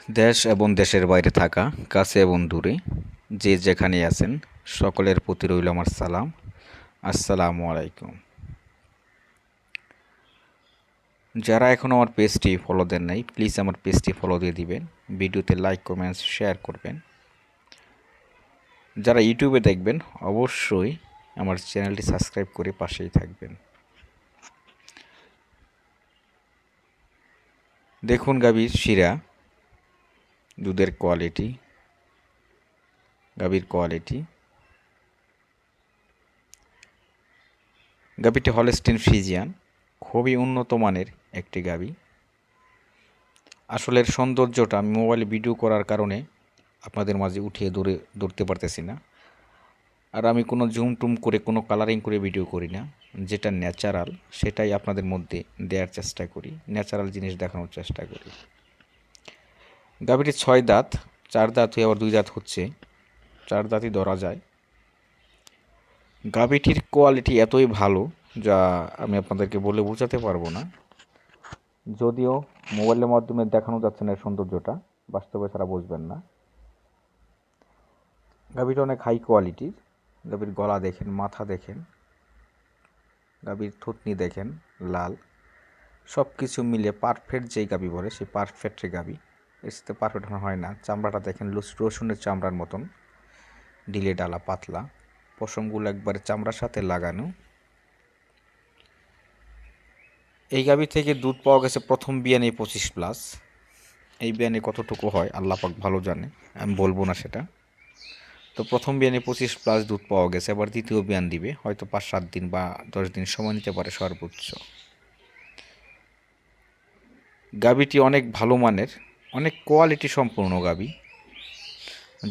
দেশ এবং দেশের বাইরে থাকা, কাছে এবং দূরে, যে যেখানেই আছেন, সকলের প্রতি রইল আমার সালাম। আসসালামু আলাইকুম। যারা এখনও আমার পেজটি ফলো দেন নাই, প্লিজ আমার পেজটি ফলো দিয়ে দিবেন। ভিডিওতে লাইক, কমেন্টস, শেয়ার করবেন। যারা ইউটিউবে দেখবেন, অবশ্যই আমার চ্যানেলটি সাবস্ক্রাইব করে পাশেই থাকবেন। দেখুন গাভীর শিরা, দুধের কোয়ালিটি, গাভীর কোয়ালিটি। গাভীটি হলস্টিন ফ্রিজিয়ান, খুবই উন্নত মানের একটি গাভী। আসলে এর সৌন্দর্যটা আমি মোবাইলে ভিডিও করার কারণে আপনাদের মাঝে উঠিয়ে ধরতে পারতেছি না। আর আমি কোনো জুম টুম করে, কোনো কালারিং করে ভিডিও করি না। যেটা ন্যাচারাল সেটাই আপনাদের মধ্যে দেওয়ার চেষ্টা করি, ন্যাচারাল জিনিস দেখানোর চেষ্টা করি। গাভীটি 6 দাঁত, 4 দাঁত হয়ে আবার 2 দাঁত হচ্ছে, 4 দাঁতই ধরা যায়। গাভীটির কোয়ালিটি এতই ভালো যা আমি আপনাদেরকে বলে বোঝাতে পারবো না। যদিও মোবাইলের মাধ্যমে দেখানো যাচ্ছে না এর সৌন্দর্যটা, বাস্তবে ছাড়া বুঝবেন না। গাভীটা অনেক হাই কোয়ালিটির। গাভীর গলা দেখেন, মাথা দেখেন, গাভীর থুতনি দেখেন, লাল, সব কিছু মিলে পারফেক্ট যেই গাভী বলে সেই পারফেক্ট গাভী। এর সাথে পারফেক্ট হয় না। চামড়াটা দেখেন রসুনের চামড়ার মতন, ঢিলে ডালা, পাতলা, পশমগুলো একবারে চামড়ার সাথে লাগানো। এই গাভী থেকে দুধ পাওয়া গেছে প্রথম বিয়ানে 25+। এই বিয়ানে কতটুকু হয় আল্লাহ পাক ভালো জানে, আমি বলবো না সেটা। তো প্রথম বিয়ানে 25+ দুধ পাওয়া গেছে, আবার দ্বিতীয় বিয়ান দিবে, হয়তো 5-7 দিন বা 10 দিন সময় নিতে পারে সর্বোচ্চ। গাভীটি অনেক ভালো মানের, অনেক কোয়ালিটি সম্পূর্ণ গাভী।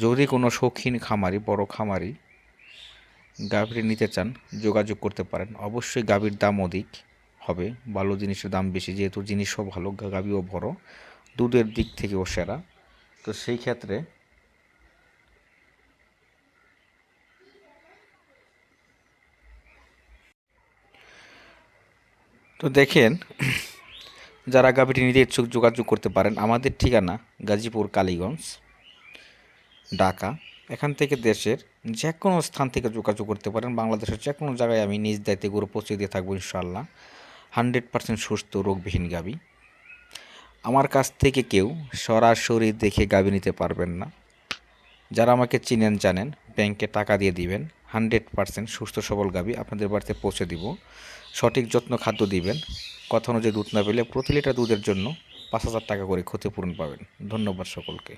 যদি কোনো শৌখিন খামারি, বড় খামারি গাভীটি নিতে চান, যোগাযোগ করতে পারেন। অবশ্যই গাভীর দাম অধিক হবে, ভালো জিনিসের দাম বেশি, যেহেতু জিনিসও ভালো, গাভীও বড়, দুধের দিক থেকেও সেরা। তো সেই ক্ষেত্রে তো দেখেন, যারা গাভীটি নিতে ইচ্ছুক যোগাযোগ করতে পারেন। আমাদের ঠিকানা গাজীপুর, কালীগঞ্জ, ঢাকা। এখান থেকে দেশের যে কোনো স্থান থেকে যোগাযোগ করতে পারেন। বাংলাদেশের যে কোনো জায়গায় আমি নিজ দায়িত্বে গরু পৌঁছে দিয়ে থাকবো ইনশাআল্লাহ। 100% সুস্থ, রোগবিহীন গাভী। আমার কাছ থেকে কেউ সরাসরি দেখে গাভী নিতে পারবেন না। যারা আমাকে চিনেন জানেন, ব্যাংকে টাকা দিয়ে দিবেন, 100% সুস্থ সবল গাভী আপনাদের বাড়িতে পৌঁছে দিব। সঠিক যত্ন, খাদ্য দিবেন। কথা অনুযায়ী দুধ না পেলে প্রতি লিটার দুধের জন্য 5,000 টাকা করে ক্ষতিপূরণ পাবেন। ধন্যবাদ সকলকে।